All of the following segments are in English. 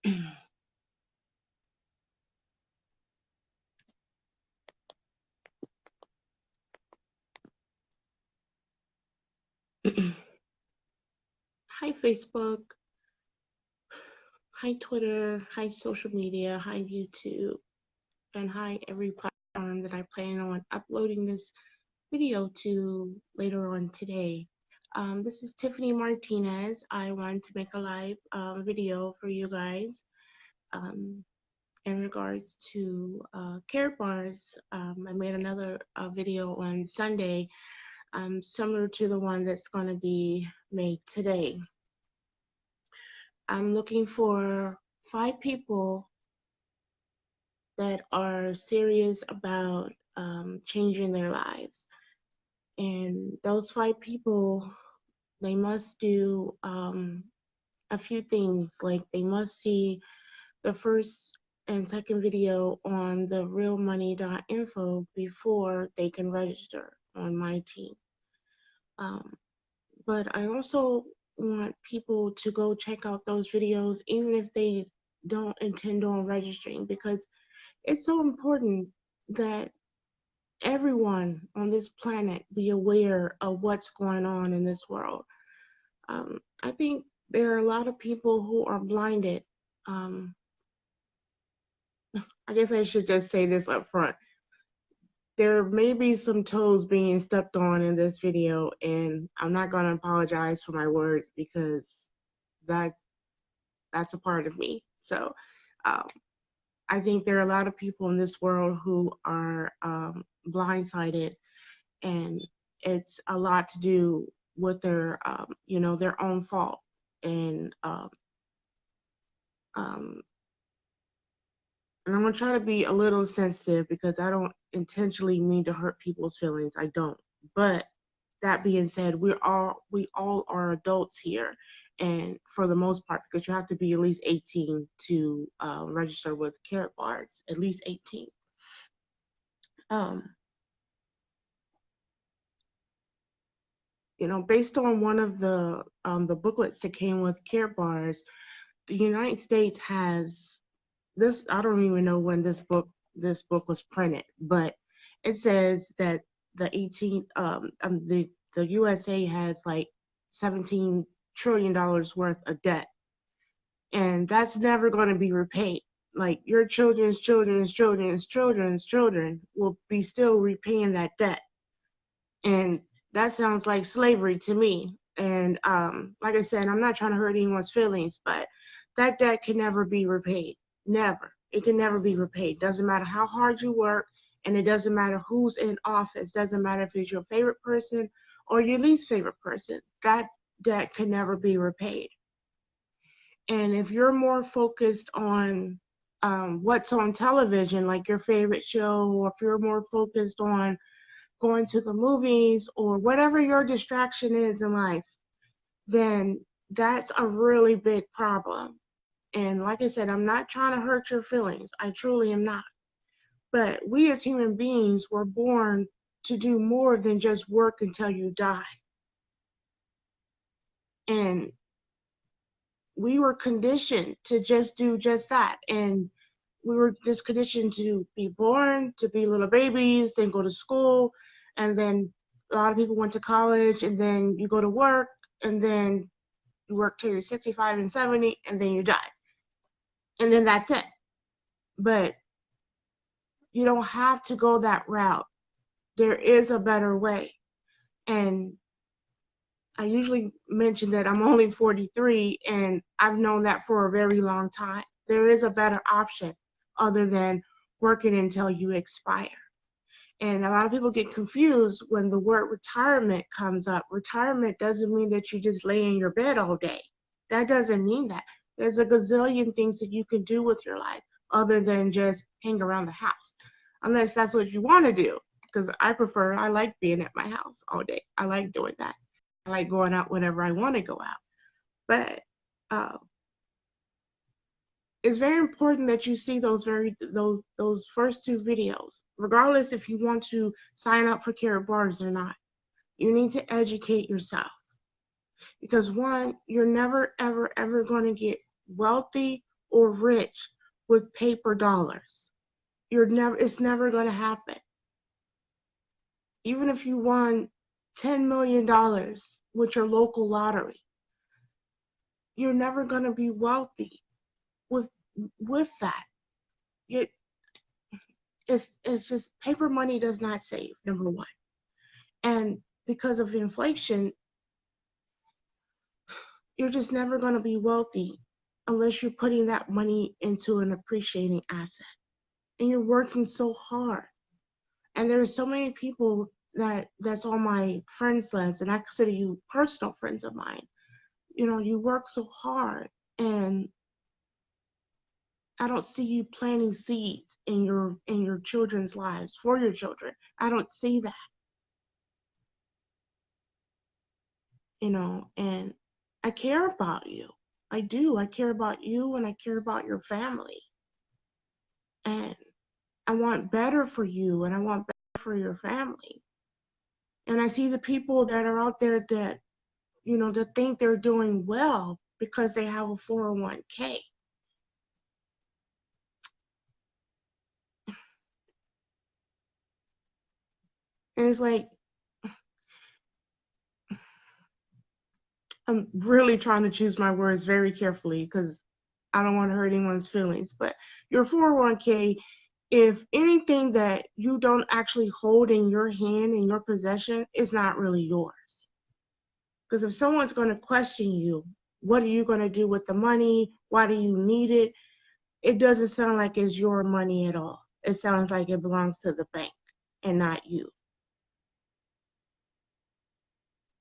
Hi, Facebook. Hi, Twitter. Hi, social media. Hi, YouTube. And hi, every platform that I plan on uploading this video to later on today. This is Tiffany Martinez. I wanted to make a live video for you guys um, in regards to care bars. I made another video on Sunday similar to the one that's going to be made today. I'm looking for 5 people that are serious about changing their lives. And those 5 people, they must do a few things. Like they must see the first and second video on the realmoney.info before they can register on my team. But I also want people to go check out those videos even if they don't intend on registering, because it's so important that everyone on this planet be aware of what's going on in this world. I think there are a lot of people who are blinded. Um, I guess I should just say this up front. There may be some toes being stepped on in this video, and I'm not going to apologize for my words because that that's a part of me. So um, I think there are a lot of people in this world who are blindsided, and it's a lot to do with their, their own fault. And um, and I'm gonna try to be a little sensitive because I don't intentionally mean to hurt people's feelings. I don't. But that being said, we all are adults here, and for the most part, because you have to be at least 18 to register with Carrot Bars, at least 18. Um, Based on one of the booklets that came with Carrot Bars, the United States has this. I don't even know when this book was printed, but it says that the USA has like $17 trillion worth of debt, and that's never going to be repaid. Like your children's children's children's children's children will be still repaying that debt, and that sounds like slavery to me. And like I said, I'm not trying to hurt anyone's feelings, but that debt can never be repaid. Never. It can never be repaid. Doesn't matter how hard you work, and it doesn't matter who's in office. Doesn't matter if it's your favorite person or your least favorite person. That debt can never be repaid. And if you're more focused on what's on television, like your favorite show, or if you're more focused on going to the movies or whatever your distraction is in life, then that's a really big problem. And like I said, I'm not trying to hurt your feelings. I truly am not. But we as human beings were born to do more than just work until you die. And we were conditioned to just do just that. And we were just conditioned to be born, to be little babies, then go to school, and then a lot of people went to college, and then you go to work, and then you work till you're 65 and 70, and then you die. And then that's it. But you don't have to go that route. There is a better way. And I usually mention that I'm only 43, and I've known that for a very long time. There is a better option other than working until you expire. And a lot of people get confused when the word retirement comes up. Retirement doesn't mean that you just lay in your bed all day. That doesn't mean that. There's a gazillion things that you can do with your life other than just hang around the house, unless that's what you want to do. Because I like being at my house all day. I like doing that. I like going out whenever I want to go out. But uh, it's very important that you see those first 2 videos, regardless if you want to sign up for Carrot Bars or not. You need to educate yourself, because one, you're never ever ever going to get wealthy or rich with paper dollars. It's never going to happen. Even if you won $10 million with your local lottery, you're never going to be wealthy with that. You, it's just paper money does not save, number one. And because of inflation, you're just never going to be wealthy unless you're putting that money into an appreciating asset. And you're working so hard. And there's so many people that's on my friends list, and I consider you personal friends of mine. You know, you work so hard, and I don't see you planting seeds in your children's lives for your children. I don't see that. You know, and I care about you. I do. I care about you, and I care about your family. And I want better for you, and I want better for your family. And I see the people that are out there that, you know, that think they're doing well because they have a 401k. And it's like, I'm really trying to choose my words very carefully because I don't want to hurt anyone's feelings. But your 401k, if anything that you don't actually hold in your hand, in your possession, is not really yours. Because if someone's going to question you, what are you going to do with the money? Why do you need it? It doesn't sound like it's your money at all. It sounds like it belongs to the bank and not you.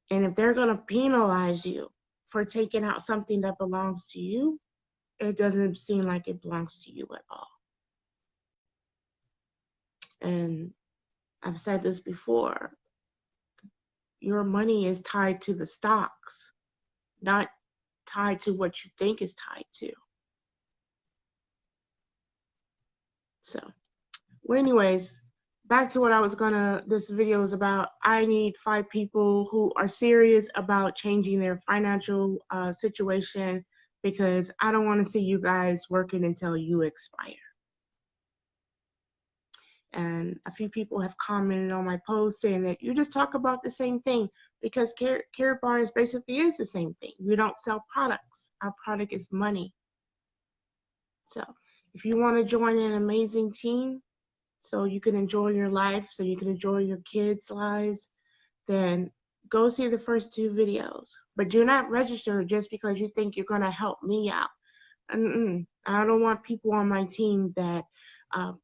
And if they're going to penalize you for taking out something that belongs to you, it doesn't seem like it belongs to you at all. And I've said this before, your money is tied to the stocks, not tied to what you think is tied to. So, well, anyways, back to what this video is about. I need 5 people who are serious about changing their financial situation, because I don't want to see you guys working until you expire. And a few people have commented on my post saying that you just talk about the same thing, because Carrot Bars basically is the same thing. We don't sell products. Our product is money. So if you want to join an amazing team so you can enjoy your life, so you can enjoy your kids' lives, then go see the first 2 videos. But do not register just because you think you're going to help me out. I don't want people on my team that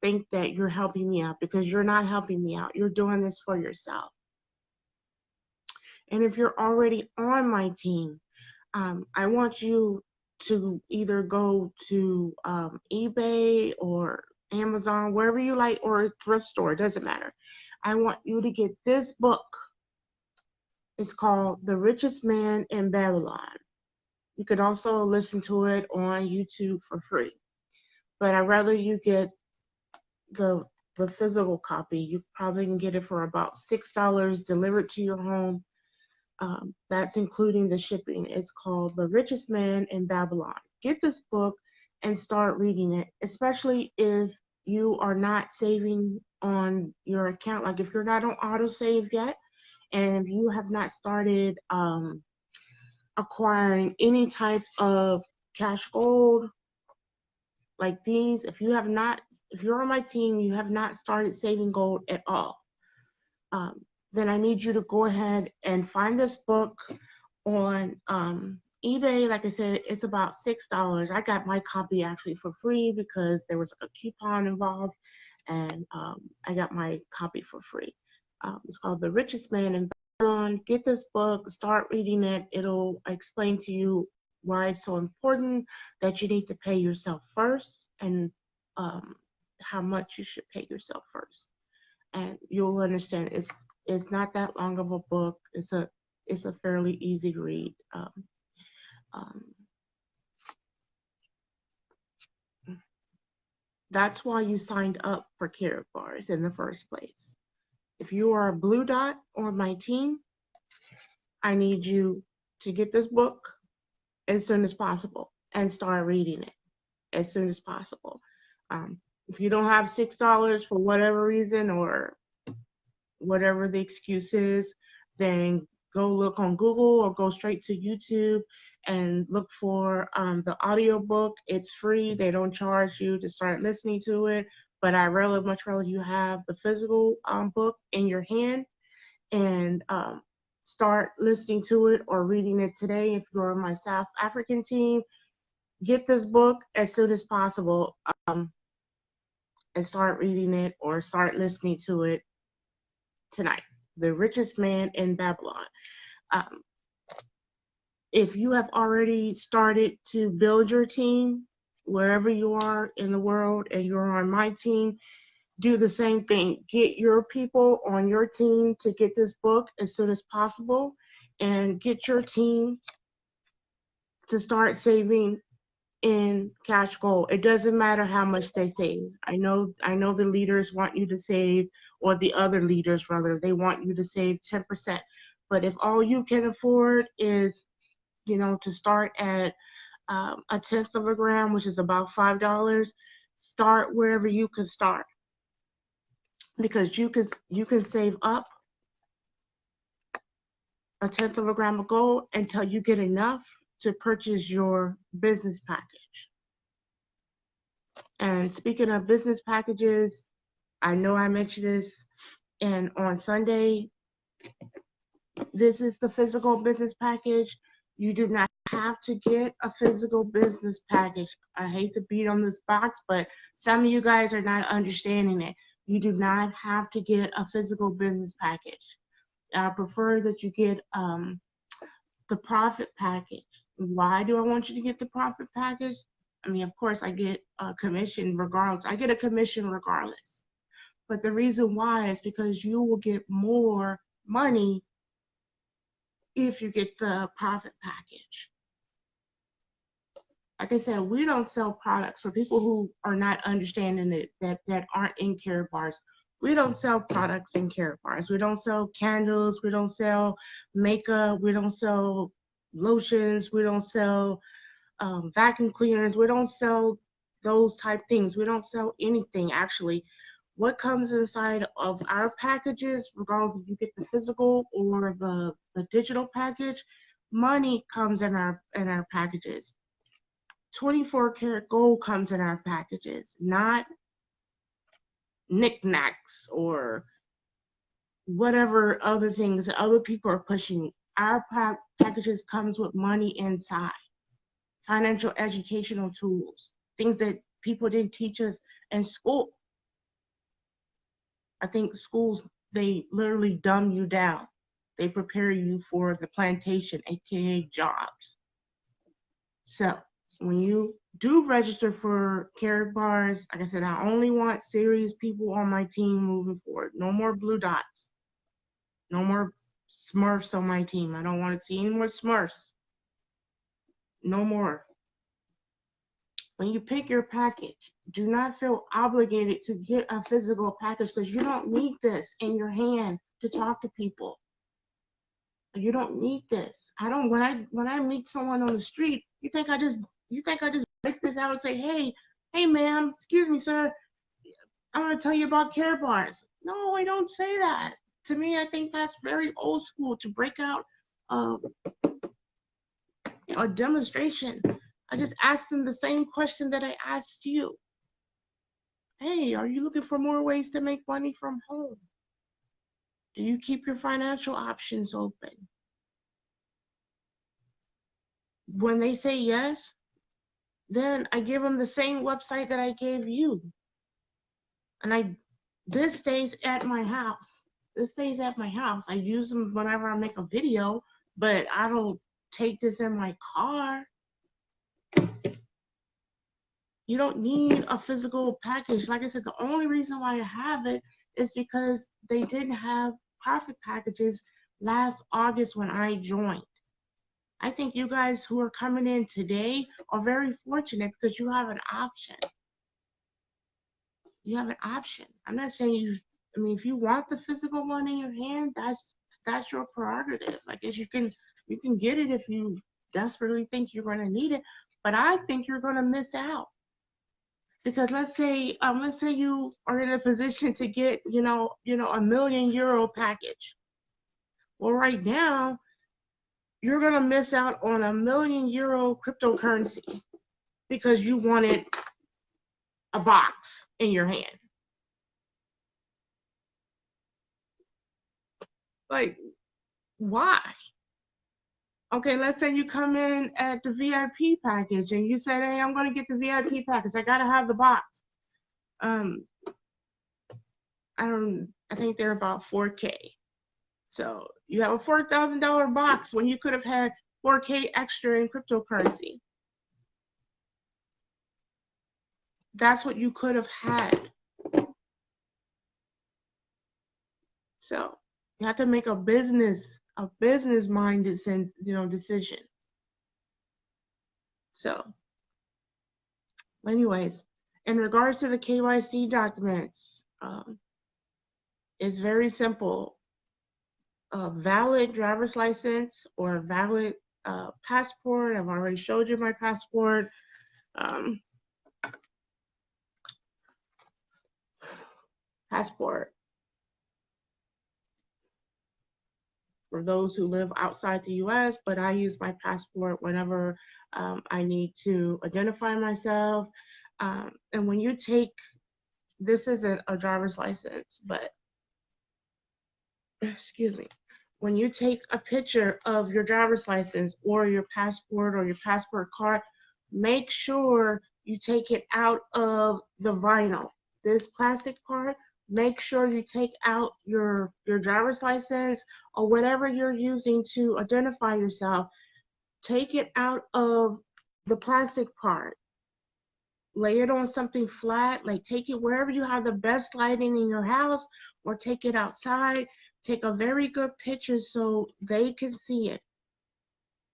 think that you're helping me out, because you're not helping me out. You're doing this for yourself. And if you're already on my team, I want you to either go to eBay or Amazon, wherever you like, or a thrift store, it doesn't matter. I want you to get this book. It's called The Richest Man in Babylon. You could also listen to it on YouTube for free. But I'd rather you get the physical copy. You probably can get it for about $6 delivered to your home. That's including the shipping. It's called The Richest Man in Babylon. Get this book and start reading it, especially if you are not saving on your account. Like if you're not on autosave yet, and you have not started acquiring any type of cash gold like these, if you're on my team, you have not started saving gold at all, then I need you to go ahead and find this book on eBay. Like I said, it's about $6. I got my copy actually for free because there was a coupon involved, and I got my copy for free. It's called The Richest Man in Babylon. Get this book, start reading it. It'll explain to you why it's so important that you need to pay yourself first, and how much you should pay yourself first. And you'll understand it's not that long of a book. It's a fairly easy read. That's why you signed up for Carrot Bars in the first place. If you are a blue dot on my team, I need you to get this book as soon as possible and start reading it. as soon as possible. If you don't have $6 for whatever reason or whatever the excuse is, then go look on Google or go straight to YouTube and look for the audiobook. It's free. They don't charge you to start listening to it. But I really much rather you have the physical book in your hand and start listening to it or reading it today. If you're on my South African team, get this book as soon as possible and start reading it or start listening to it tonight. The Richest Man in Babylon. Um, if you have already started to build your team, wherever you are in the world and you're on my team, do the same thing. Get your people on your team to get this book as soon as possible and get your team to start saving in cash gold. It doesn't matter how much they save. I know the leaders want you to save, or the other leaders rather, they want you to save 10%. But if all you can afford is, to start at a tenth of a gram, which is about $5, start wherever you can start, because you can save up a tenth of a gram of gold until you get enough to purchase your business package. And speaking of business packages, I know I mentioned this, and on Sunday, this is the physical business package. You do not have to get a physical business package. I hate to beat on this box, but some of you guys are not understanding it. You do not have to get a physical business package. I prefer that you get the profit package. Why do I want you to get the profit package? I mean, of course, I get a commission regardless. I get a commission regardless. But the reason why is because you will get more money if you get the profit package. Like I said, we don't sell products. For people who are not understanding it, that aren't in Karatbars. We don't sell products in Karatbars. We don't sell candles. We don't sell makeup. We don't sell lotions. We don't sell vacuum cleaners. We don't sell those type things. We don't sell anything actually. What comes inside of our packages, regardless if you get the physical or the digital package, money comes in our packages. 24 karat gold comes in our packages, not knickknacks or whatever other things that other people are pushing. Our packages comes with money inside, financial educational tools, things that people didn't teach us in school. I think schools, they literally dumb you down. They prepare you for the plantation, aka jobs. So when you do register for Karatbars, like I said, I only want serious people on my team moving forward. No more blue dots. No more Smurfs on my team. I don't want to see any more Smurfs. No more. When you pick your package, do not feel obligated to get a physical package, because you don't need this in your hand to talk to people. You don't need this. I don't. When I meet someone on the street, you think I just break this out and say, hey, ma'am, excuse me, sir, I want to tell you about Karatbars. No, I don't say that. To me, I think that's very old school to break out a demonstration. I just asked them the same question that I asked you. Hey, are you looking for more ways to make money from home? Do you keep your financial options open? When they say yes, then I give them the same website that I gave you. And this stays at my house. This stays at my house. I use them whenever I make a video, but I don't take this in my car. You don't need a physical package. Like I said, the only reason why I have it is because they didn't have profit packages last August when I joined. I think you guys who are coming in today are very fortunate because you have an option. You have an option. I'm not saying if you want the physical one in your hand, that's your prerogative. I guess you can get it if you desperately think you're going to need it, but I think you're going to miss out. Because let's say you are in a position to get, €1 million package. Well, right now, you're gonna miss out on €1 million cryptocurrency because you wanted a box in your hand. Like, why? Okay, let's say you come in at the VIP package and you said, hey, I'm gonna get the VIP package. I gotta have the box. Um, I think they're about 4K. So you have a $4,000 box when you could have had 4K extra in cryptocurrency. That's what you could have had. So you have to make a business minded decision. So, anyways, in regards to the KYC documents, it's very simple. A valid driver's license or a valid passport. I've already showed you my passport. Passport for those who live outside the US, but I use my passport whenever I need to identify myself. And when you take, this isn't a driver's license, but excuse me, when you take a picture of your driver's license or your passport or your passport card, make sure you take it out of the vinyl. This plastic part, make sure you take out your driver's license or whatever you're using to identify yourself. Take it out of the plastic part. Lay it on something flat, like take it wherever you have the best lighting in your house, or take it outside. Take a very good picture so they can see it.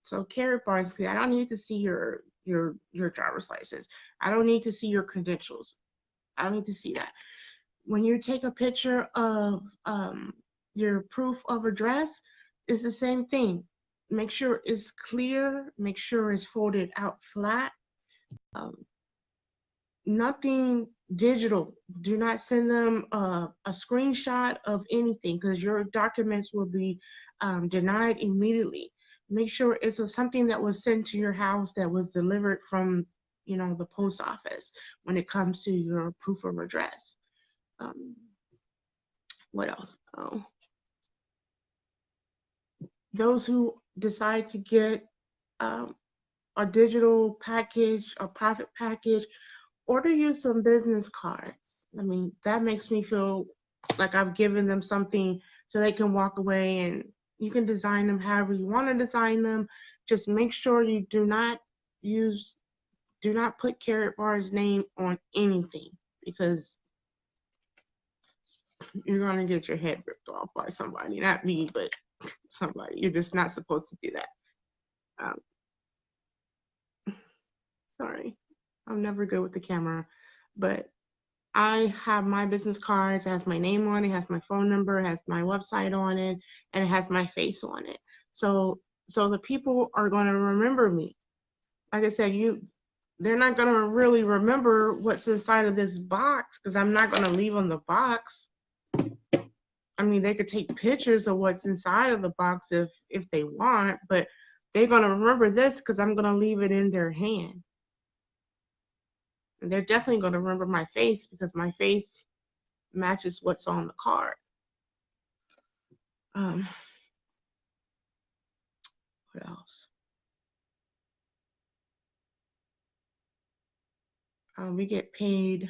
So Karatbars, I don't need to see your driver's license. I don't need to see your credentials. I don't need to see that. When you take a picture of your proof of address, it's the same thing. Make sure it's clear. Make sure it's folded out flat. Nothing digital. Do not send them a screenshot of anything because your documents will be denied immediately. Make sure it's something that was sent to your house that was delivered from, the post office when it comes to your proof of address. What else? Oh, those who decide to get a digital package, a profit package, order you some business cards. I mean, that makes me feel like I've given them something so they can walk away, and you can design them however you want to design them. Just make sure you do not put Karatbar's name on anything because you're going to get your head ripped off by somebody. Not me, but somebody. You're just not supposed to do that. Sorry, I'm never good with the camera, but I have my business cards. It has my name on it, has my phone number, it has my website on it, and it has my face on it. So the people are going to remember me. Like I said, they're not going to really remember what's inside of this box because I'm not going to leave them the box. I mean, they could take pictures of what's inside of the box if they want, but they're going to remember this because I'm going to leave it in their hand. And they're definitely going to remember my face because my face matches what's on the card. What else? We get paid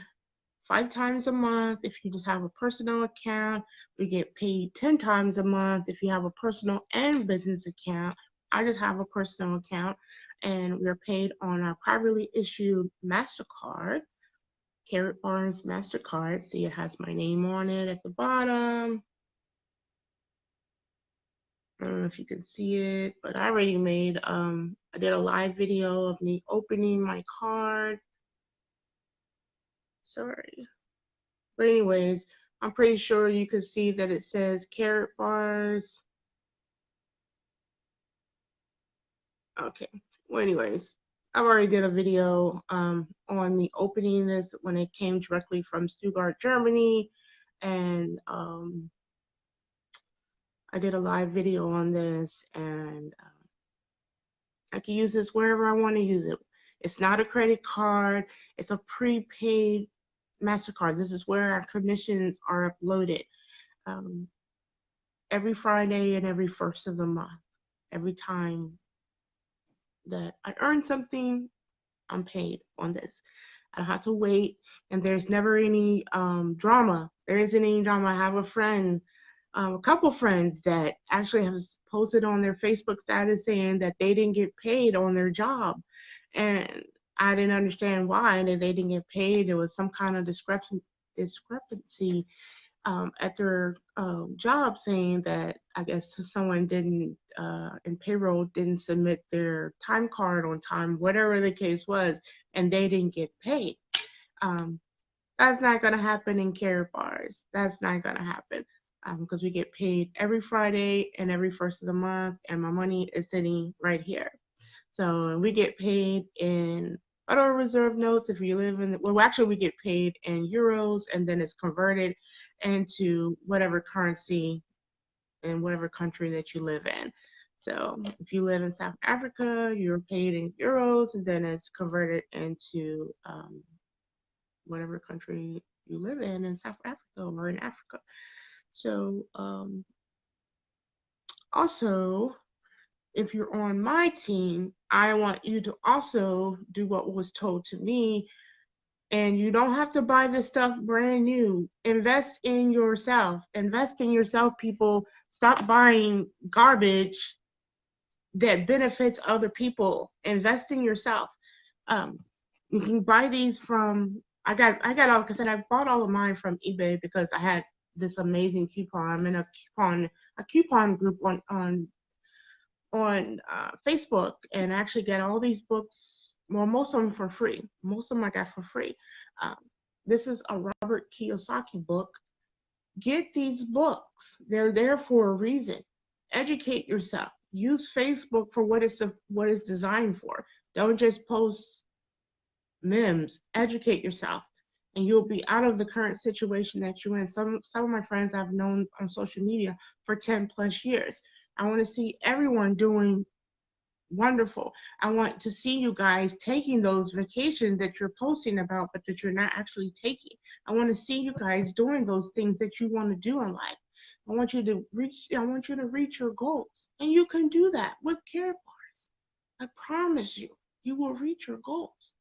5 times a month if you just have a personal account. We get paid 10 times a month if you have a personal and business account. I just have a personal account, and we're paid on our privately issued MasterCard, Karatbars MasterCard. See, it has my name on it at the bottom. I don't know if you can see it, but I already made, I did a live video of me opening my card. Sorry. But anyways, I'm pretty sure you can see that it says Karatbars. Okay. Well, anyways, I've already did a video on me opening this when it came directly from Stuttgart, Germany, and I did a live video on this, and I can use this wherever I want to use it. It's not a credit card, it's a prepaid MasterCard. This is where our commissions are uploaded um, every Friday and every first of the month. Every time that I earn something, I'm paid on this. I don't have to wait, and there's never any drama. There isn't any drama. I have a couple friends that actually have posted on their Facebook status saying that they didn't get paid on their job, and I didn't understand why. And they didn't get paid. There was some kind of discrepancy at their job, saying that I guess someone didn't in payroll didn't submit their time card on time, whatever the case was, and they didn't get paid. Um, that's not going to happen in Karatbars. That's not going to happen because we get paid every Friday and every first of the month, and my money is sitting right here. So we get paid in Federal Reserve notes if you live in, well, actually, we get paid in euros, and then it's converted into whatever currency in whatever country that you live in. So if you live in South Africa, you're paid in euros, and then it's converted into whatever country you live in South Africa or in Africa. So also, if you're on my team, I want you to also do what was told to me. And you don't have to buy this stuff brand new. Invest in yourself. Invest in yourself, people. Stop buying garbage that benefits other people. Invest in yourself. Um, you can buy these from. I got all, like I said, I bought all of mine from eBay because I had this amazing coupon. I'm in a coupon group on Facebook, and I actually get all these books. Well, most of them for free. Most of them I got for free. Um, this is a Robert Kiyosaki book. Get these books. They're there for a reason. Educate yourself. Use Facebook for what it's designed for. Don't just post memes. Educate yourself, and you'll be out of the current situation that you're in. Some of my friends I've known on social media for 10 plus years. I want to see everyone doing wonderful. I want to see you guys taking those vacations that you're posting about, but that you're not actually taking. I want to see you guys doing those things that you want to do in life. I want you to reach your goals. And you can do that with Karatbars. I promise you, you will reach your goals.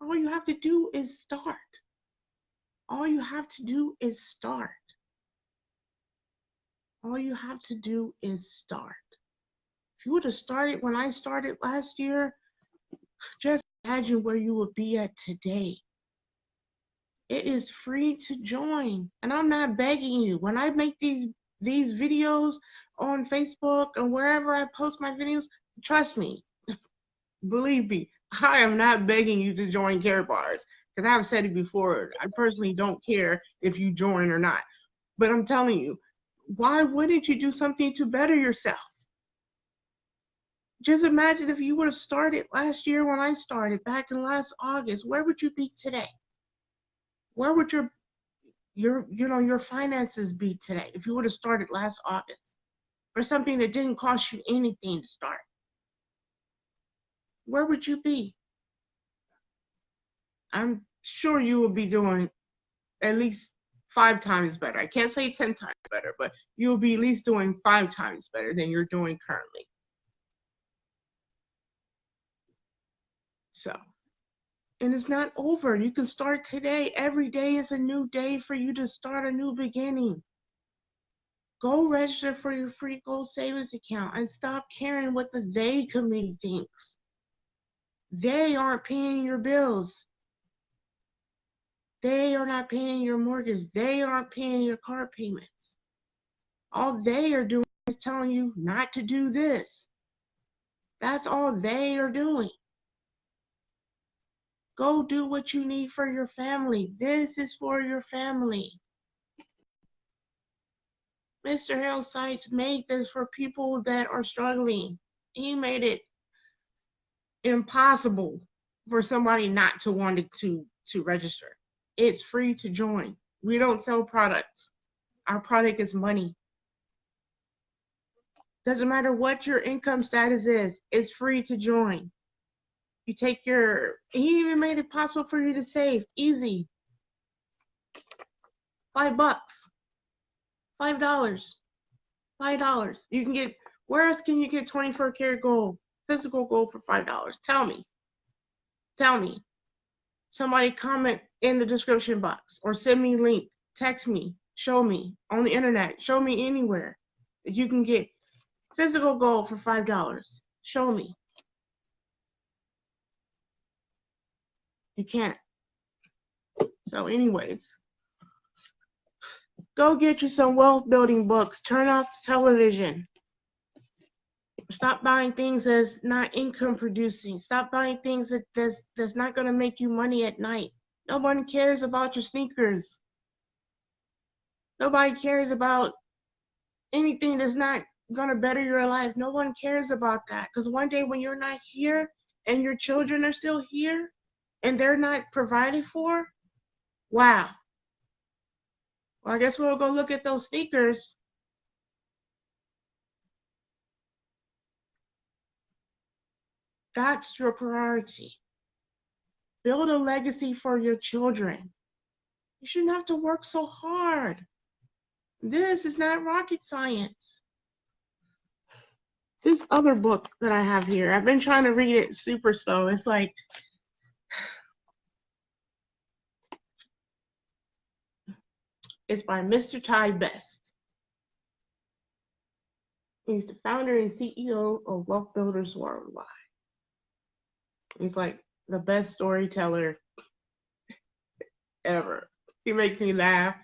All you have to do is start. All you have to do is start. All you have to do is start. If you would have started when I started last year, just imagine where you would be at today. It is free to join, and I'm not begging you. When I make these videos on Facebook and wherever I post my videos, trust me, believe me, I am not begging you to join Karatbars, because I've said it before. I personally don't care if you join or not, but I'm telling you, why wouldn't you do something to better yourself? Just imagine if you would have started last year when I started back in last August. Where would you be today? Where would your finances be today if you would have started last August for something that didn't cost you anything to start? Where would you be? I'm sure you will be doing at least 5 times better. I can't say 10 times better, but you'll be at least doing 5 times better than you're doing currently. So, and it's not over. You can start today. Every day is a new day for you to start a new beginning. Go register for your free gold savings account and stop caring what the they committee thinks. They aren't paying your bills. They are not paying your mortgage. They aren't paying your car payments. All they are doing is telling you not to do this. That's all they are doing. Go do what you need for your family. This is for your family. Mr. Hale Sites made this for people that are struggling. He made it impossible for somebody not to want to register. It's free to join. We don't sell products. Our product is money. Doesn't matter what your income status is, it's free to join. You take he even made it possible for you to save. Easy. $5. $5. $5. You can get, where else can you get 24 karat gold, physical gold for $5? Tell me. Tell me. Somebody comment in the description box or send me a link, text me, show me on the internet, show me anywhere that you can get physical gold for $5. Show me. You can't. So anyways, go get you some wealth building books. Turn off the television. Stop buying things that's not income producing. Stop buying things that's not going to make you money at night. Nobody cares about your sneakers. Nobody cares about anything that's not going to better your life. No one cares about that. Because one day when you're not here and your children are still here and they're not provided for, wow. Well, I guess we'll go look at those sneakers. That's your priority. Build a legacy for your children. You shouldn't have to work so hard. This is not rocket science. This other book that I have here, I've been trying to read it super slow. It's like, it's by Mr. Ty Best. He's the founder and CEO of Wealth Builders Worldwide. He's like the best storyteller ever. He makes me laugh.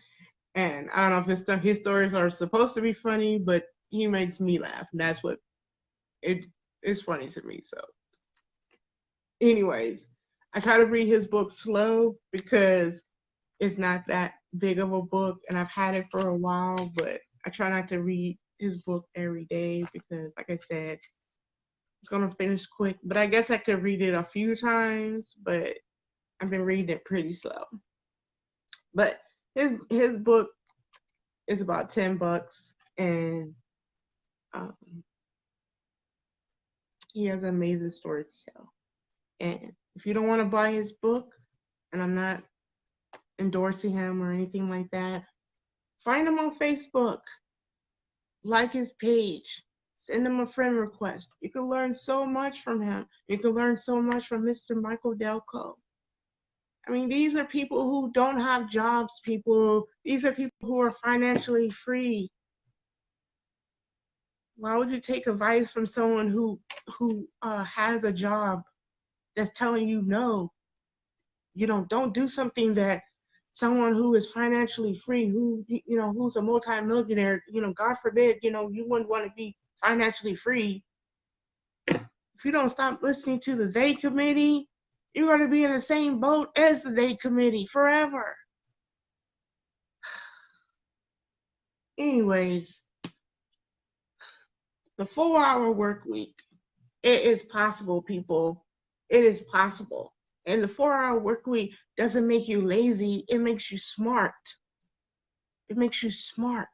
And I don't know if his stories are supposed to be funny, but he makes me laugh. And that's what it is funny to me. So anyways, I try to read his book slow because it's not that big of a book and I've had it for a while, but I try not to read his book every day because, like I said, it's going to finish quick. But I guess I could read it a few times, but I've been reading it pretty slow. But his book is about $10 and he has an amazing story to tell. And if you don't want to buy his book, and I'm not endorsing him or anything like that, find him on Facebook, like his page, send him a friend request. You can learn so much from him. You can learn so much from Mr. Michael Delco. I mean, these are people who don't have jobs, these are people who are financially free. Why would you take advice from someone who has a job that's telling you no? You know, don't do something that someone who is financially free, who's a multimillionaire, God forbid, you wouldn't want to be financially free. If you don't stop listening to the They Committee, you're going to be in the same boat as the They Committee forever. Anyways, the 4-hour work week, it is possible, people. It is possible. And the 4-hour work week doesn't make you lazy. It makes you smart. It makes you smart.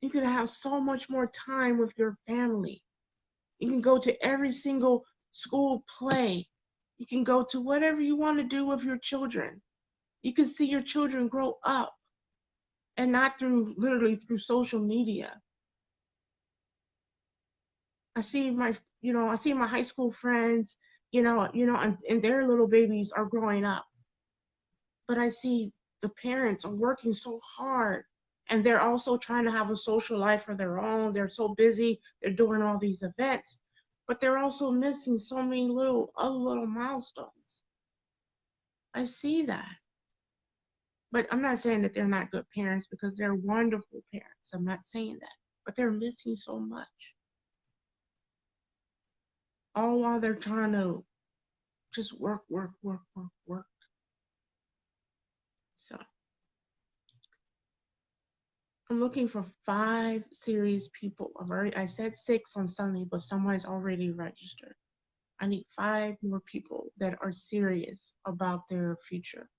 You can have so much more time with your family. You can go to every single school play. You can go to whatever you want to do with your children. You can see your children grow up and not literally through social media. I see my high school friends, and their little babies are growing up. But I see the parents are working so hard and they're also trying to have a social life of their own. They're so busy, they're doing all these events, but they're also missing so many little milestones. I see that. But I'm not saying that they're not good parents because they're wonderful parents. I'm not saying that. But they're missing so much. All while they're trying to just work. So I'm looking for 5 serious people. I said 6 on Sunday, but someone's already registered. I need 5 more people that are serious about their future.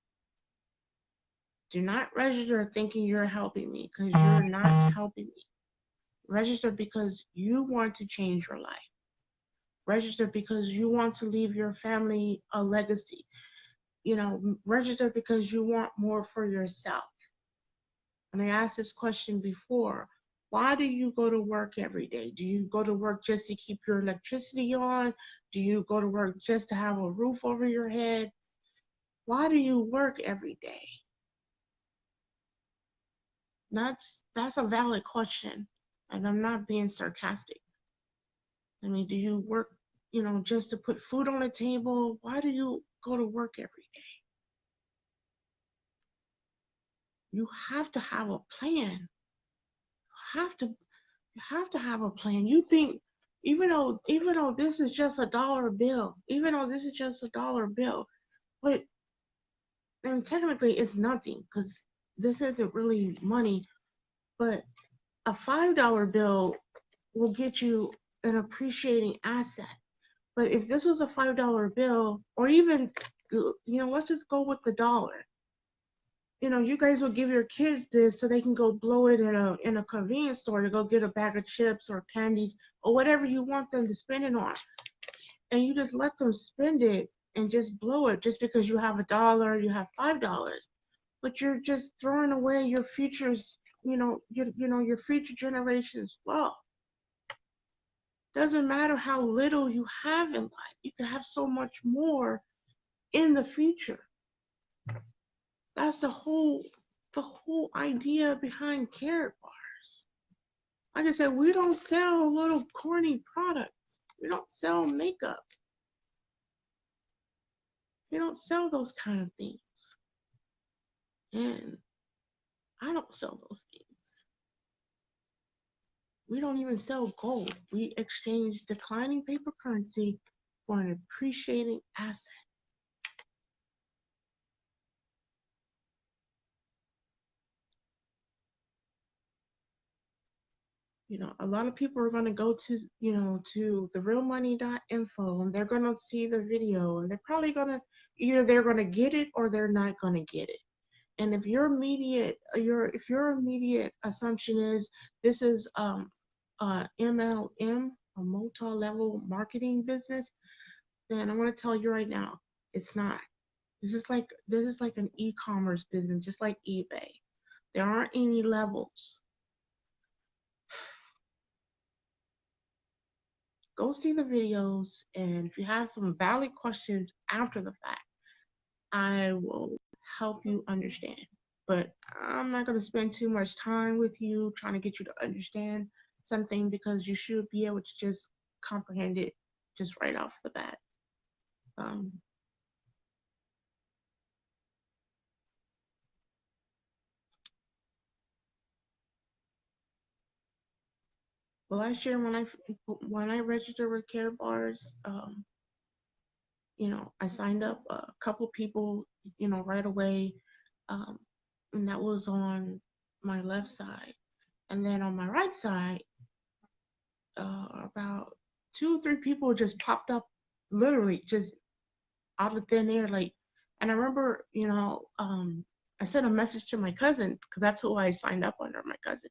Do not register thinking you're helping me, because you're not helping me. Register because you want to change your life. Register because you want to leave your family a legacy. Register because you want more for yourself. And I asked this question before. Why do you go to work every day? Do you go to work just to keep your electricity on? Do you go to work just to have a roof over your head? Why do you work every day? That's a valid question, and I'm not being sarcastic. I mean, do you work, just to put food on the table? Why do you go to work every day? You have to have a plan. You have to have a plan. You think, even though this is just a dollar bill, even though this is just a dollar bill, but and technically it's nothing because this isn't really money, but a $5 bill will get you an appreciating asset. But if this was a $5 bill, or even, let's just go with the dollar. You guys will give your kids this so they can go blow it in a convenience store to go get a bag of chips or candies or whatever you want them to spend it on. And you just let them spend it and just blow it just because you have a dollar, you have $5. But you're just throwing away your future's, your future generations' wealth. Doesn't matter how little you have in life, you can have so much more in the future. That's the whole idea behind carrot bars. Like I said, we don't sell little corny products. We don't sell makeup. We don't sell those kind of things. And I don't sell those things. We don't even sell gold. We exchange declining paper currency for an appreciating asset. A lot of people are going to go to the realmoney.info, and they're going to see the video, and they're probably going to, either they're going to get it or they're not going to get it. And if your immediate assumption is this is MLM, a multi-level marketing business, then I'm going to tell you right now, it's not. This is like an e-commerce business, just like eBay. There aren't any levels. Go see the videos, and if you have some valid questions after the fact, I will help you understand. But I'm not going to spend too much time with you trying to get you to understand something, because you should be able to just comprehend it just right off the bat. Um, well, last year when I registered with Care Bars, I signed up a couple people, right away, um, and that was on my left side. And then on my right side, about 2 or 3 people just popped up, literally just out of thin air. Like, and I remember, I sent a message to my cousin, because that's who I signed up under, my cousin.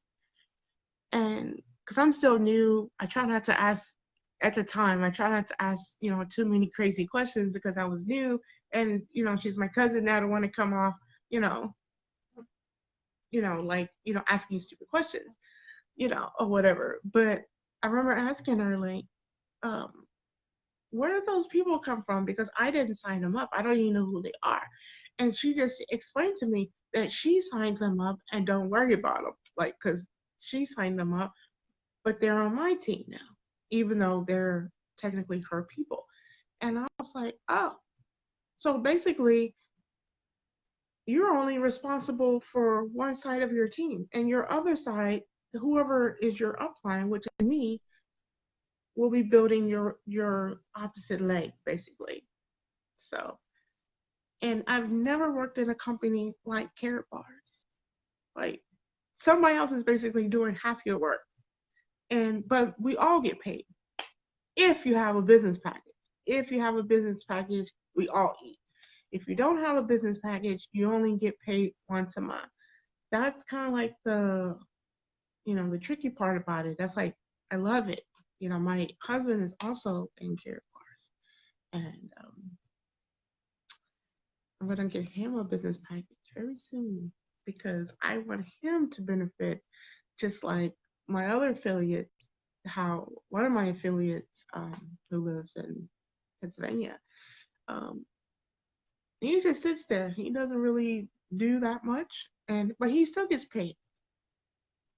And because I'm still new, at the time, I try not to ask, too many crazy questions, because I was new. And, she's my cousin. I don't want to come off, you know, like, asking stupid questions, or whatever. But I remember asking her, like, um, where did those people come from? Because I didn't sign them up. I don't even know who they are. And she just explained to me that she signed them up and don't worry about them. Like, because she signed them up, but they're on my team now, even though they're technically her people. And I was like, oh, so basically, you're only responsible for one side of your team, and your other side, whoever is your upline, which is me, will be building your opposite leg, basically. So, and I've never worked in a company like Carrot Bars. Like, Somebody else is basically doing half your work. But we all get paid if you have a business package. If you have a business package, we all eat. If you don't have a business package, you only get paid once a month. That's kind of like the tricky part about it. That's like, I love it. My husband is also in care bars, and I'm gonna get him a business package very soon because I want him to benefit just like my other affiliates. How one of my affiliates, who lives in Pennsylvania, um, he just sits there. He doesn't really do that much, but he still gets paid.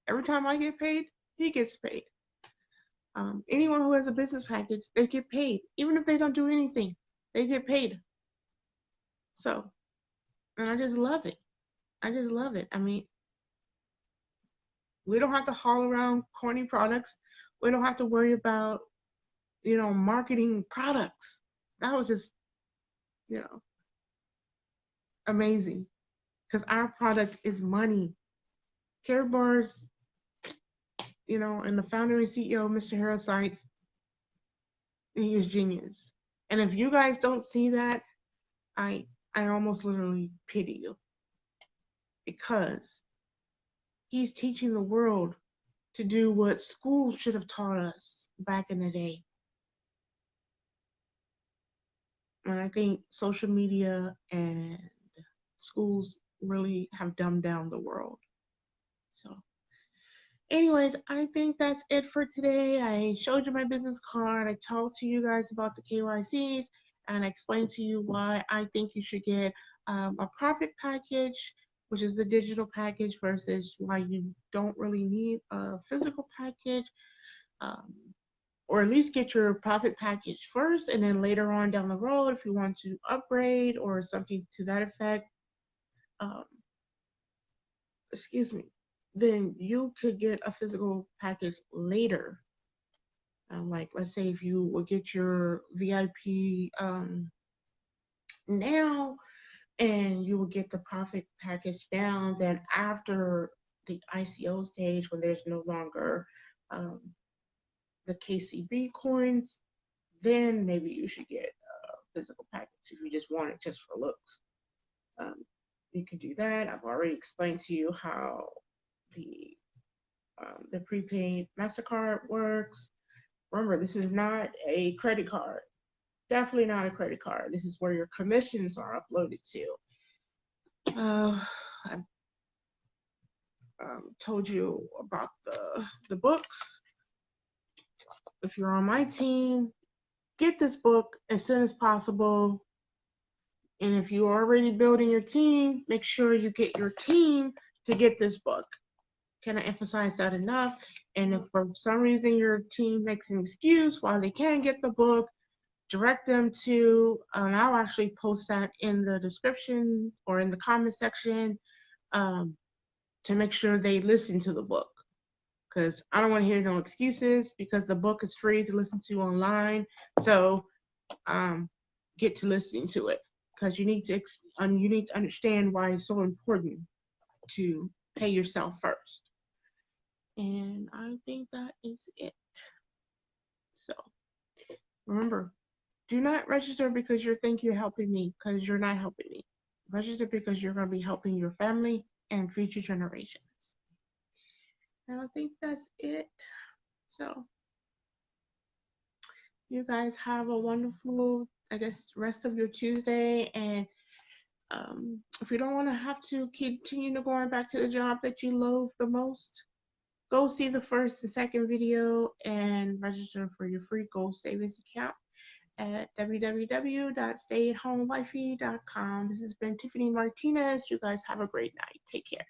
Every time I get paid, he gets paid. Anyone who has a business package, they get paid. Even if they don't do anything, they get paid. So, and I just love it. I just love it. I mean, we don't have to haul around corny products. We don't have to worry about, marketing products. That was just, you know, amazing because our product is money. Care Bars, and the founder and CEO, Mr. Harris Sites, he is genius. And if you guys don't see that, I I almost literally pity you because he's teaching the world to do what schools should have taught us back in the day. And I think social media and schools really have dumbed down the world. So, anyways, I think that's it for today. I showed you my business card. I talked to you guys about the KYCs and I explained to you why I think you should get a profit package, which is the digital package, versus why you don't really need a physical package. Um, or at least get your profit package first, and then later on down the road, if you want to upgrade or something to that effect, um, excuse me, then you could get a physical package later. Like, let's say if you would get your VIP now, and you will get the profit package now, then after the ICO stage, when there's no longer um, the KCB coins, then maybe you should get a physical package if you just want it just for looks. Um, you can do that. I've already explained to you how the prepaid MasterCard works. Remember, this is not a credit card. Definitely not a credit card. This is where your commissions are uploaded to. I've told you about the books. If you're on my team, get this book as soon as possible. And if you're already building your team, make sure you get your team to get this book. Can I emphasize that enough? And if for some reason your team makes an excuse why they can't get the book, direct them to, and I'll actually post that in the description or in the comment section, to make sure they listen to the book. Because I don't want to hear no excuses, because the book is free to listen to online. So get to listening to it, because you need to understand why it's so important to pay yourself first. And I think that is it. So remember, do not register because you think you're helping me, because you're not helping me. Register because you're going to be helping your family and future generations. And I think that's it. So you guys have a wonderful, I guess, rest of your Tuesday. And if you don't want to have to continue to going back to the job that you loathe the most, go see the first and second video and register for your free goal savings account at www.stayatHomeWifey.com. This has been Tiffany Martinez. You guys have a great night. Take care.